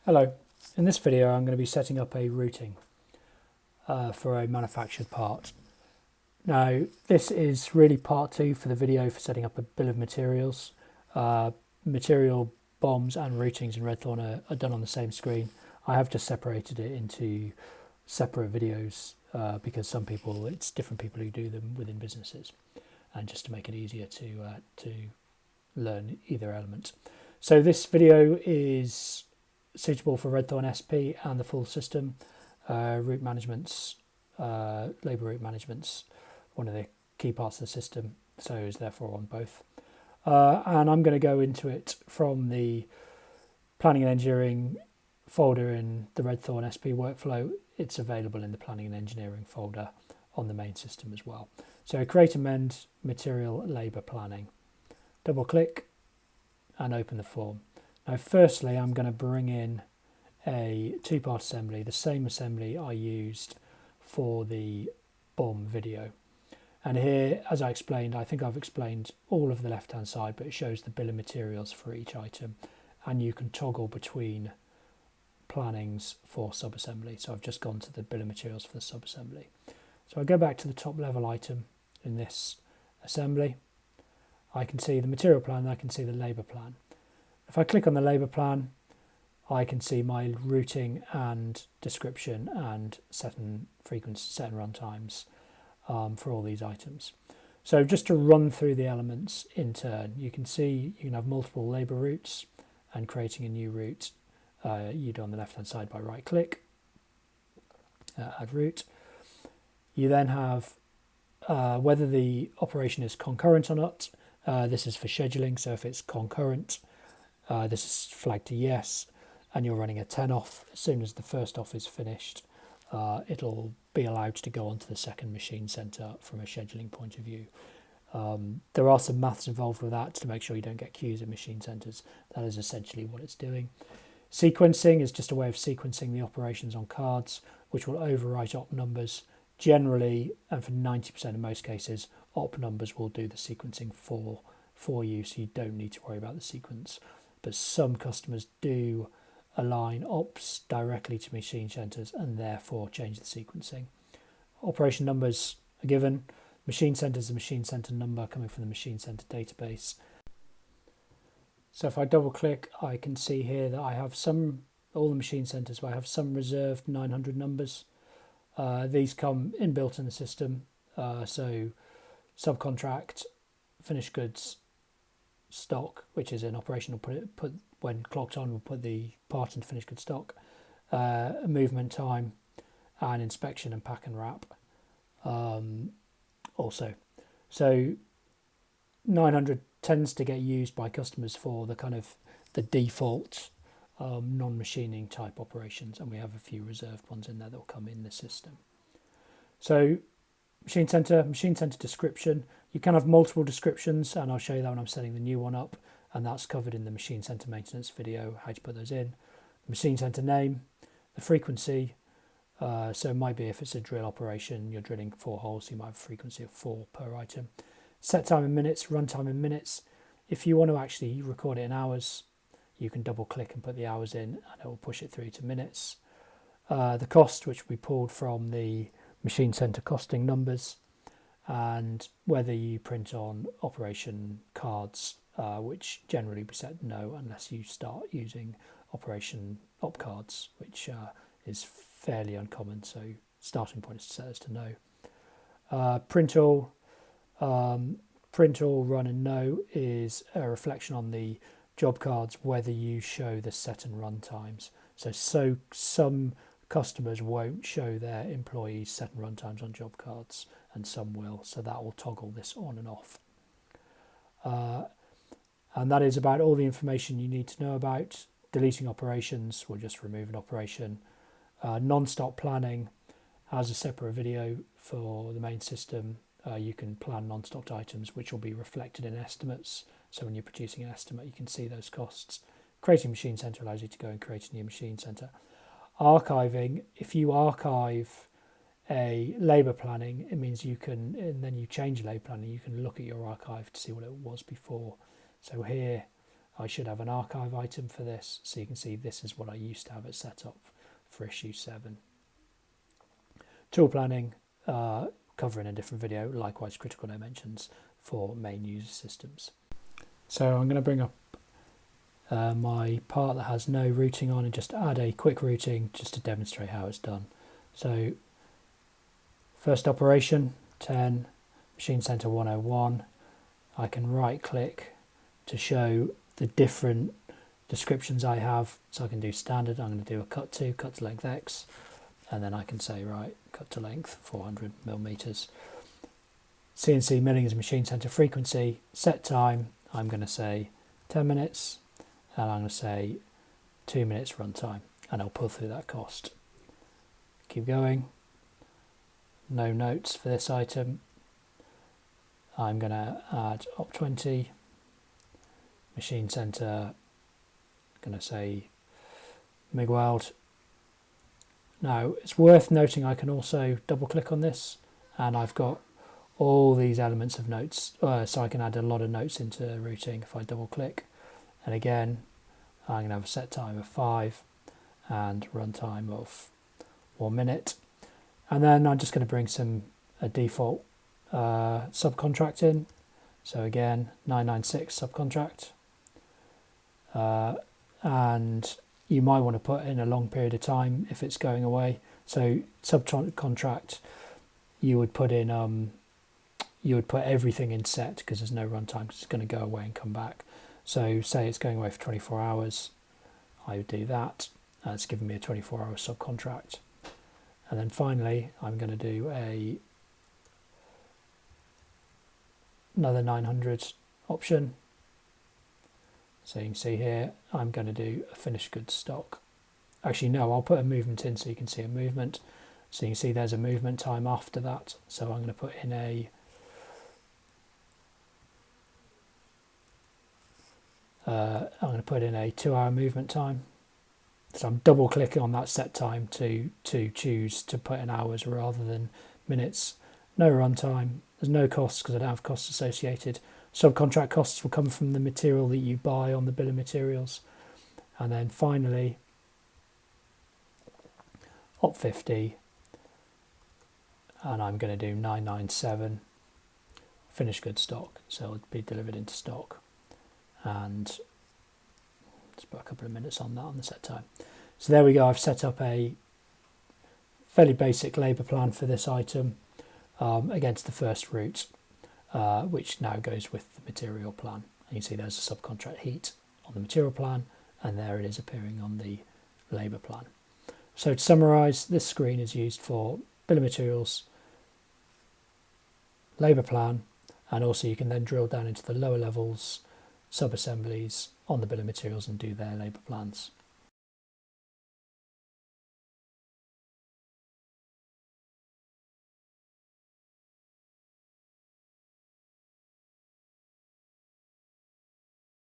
Hello, in this video I'm going to be setting up a routing for a manufactured part. Now this is really part 2 for the video for setting up a bill of materials. Material bombs and routings in Redthorn are done on the same screen. I have just separated it into separate videos because some people, it's different people who do them within businesses, and just to make it easier to learn either element. So this video is suitable for Redthorn SP and the full system. Route management's, labour route management's one of the key parts of the system, so is therefore on both. And I'm going to go into it from the planning and engineering folder in the Redthorn SP workflow. It's available in the planning and engineering folder on the main system as well. So create, amend, material, labour planning. Double click and open the form. Now firstly I'm going to bring in a two-part assembly, the same assembly I used for the bomb video. And here, as I explained, I think I've explained all of the left-hand side, but it shows the bill of materials for each item, and you can toggle between plannings for sub-assembly. So I've just gone to the bill of materials for the sub-assembly. So I go back to the top level item in this assembly. I can see the material plan, and I can see the labour plan. If I click on the labour plan, I can see my routing and description and set and frequency, set and run times for all these items. So just to run through the elements in turn, you can see you can have multiple labour routes, and creating a new route you do on the left hand side by right click, add route. You then have whether the operation is concurrent or not. This is for scheduling, so if it's concurrent, this is flagged to yes, and you're running a 10 off. As soon as the first off is finished, it'll be allowed to go onto the second machine centre from a scheduling point of view. There are some maths involved with that to make sure you don't get queues in machine centres. That is essentially what it's doing. Sequencing is just a way of sequencing the operations on cards, which will overwrite op numbers. Generally, and for 90% of most cases, op numbers will do the sequencing for you, so you don't need to worry about the sequence. But some customers do align ops directly to machine centres and therefore change the sequencing. Operation numbers are given. Machine centre is a machine centre number coming from the machine centre database. So if I double click, I can see here that I have all the machine centres where I have some reserved 900 numbers. These come inbuilt in the system, so subcontract, finished goods, stock, which is an operation, will put when clocked on, we'll put the part into finished goods stock, movement time, and inspection and pack and wrap also. So 900 tends to get used by customers for the kind of the default non-machining type operations, and we have a few reserved ones in there that will come in the system. So machine center description, you can have multiple descriptions, and I'll show you that when I'm setting the new one up, and that's covered in the machine center maintenance video, how to put those in. Machine center name, the frequency, so it might be if it's a drill operation, you're drilling 4 holes, so you might have a frequency of 4 per item. Set time in minutes, run time in minutes. If you want to actually record it in hours, you can double click and put the hours in, and it will push it through to minutes. The cost, which we pulled from the machine center costing numbers, and whether you print on operation cards, which generally we set no unless you start using operation op cards, which is fairly uncommon, so starting point is to set us to no. Print all, run and no is a reflection on the job cards whether you show the set and run times. So some customers won't show their employees set and run times on job cards, and some will, so that will toggle this on and off. And that is about all the information you need to know about. Deleting operations, we'll just remove an operation. Non-stop planning has a separate video for the main system. You can plan non-stocked items, which will be reflected in estimates. So when you're producing an estimate, you can see those costs. Creating machine center allows you to go and create a new machine center. Archiving, if you archive a labour planning, it means you can, and then you change labour planning, you can look at your archive to see what it was before. So here I should have an archive item for this, so you can see this is what I used to have it set up for issue 7. Tool planning, covering a different video, likewise critical dimensions for main user systems. So I'm going to bring up my part that has no routing on and just add a quick routing just to demonstrate how it's done. So first operation, 10, machine center 101. I can right click to show the different descriptions I have. So I can do standard, I'm going to do a cut to length X, and then I can say, right, cut to length 400 millimeters. CNC milling is machine center frequency, set time, I'm going to say 10 minutes, and I'm going to say 2 minutes runtime, and I'll pull through that cost. Keep going. No notes for this item. I'm going to add op 20, machine center, going to say MIG weld. Now it's worth noting I can also double click on this, and I've got all these elements of notes, so I can add a lot of notes into routing if I double click. And again, I'm going to have a set time of 5 and runtime of 1 minute. And then I'm just going to bring a default subcontract in. So again, 996 subcontract. And you might want to put in a long period of time if it's going away. So subcontract, you would put in everything in set because there's no runtime, because it's going to go away and come back. So say it's going away for 24 hours, I would do that. It's giving me a 24-hour subcontract. And then finally, I'm going to do another 900 option. So you can see here, I'm going to do a finished goods stock. Actually, no, I'll put a movement in so you can see a movement. So you can see there's a movement time after that. So I'm going to put in a I'm going to put in a 2-hour movement time. So I'm double clicking on that set time to choose to put in hours rather than minutes. No runtime. There's no costs because I don't have costs associated. Subcontract costs will come from the material that you buy on the bill of materials. And then finally, op 50, and I'm going to do 997 finished goods stock. So it'll be delivered into stock. And just put a couple of minutes on that on the set time. So there we go. I've set up a fairly basic labour plan for this item against the first route, which now goes with the material plan. And you see there's a subcontract heat on the material plan, and there it is appearing on the labour plan. So to summarise, this screen is used for bill of materials, labour plan, and also you can then drill down into the lower levels, sub-assemblies on the bill of materials and do their labour plans.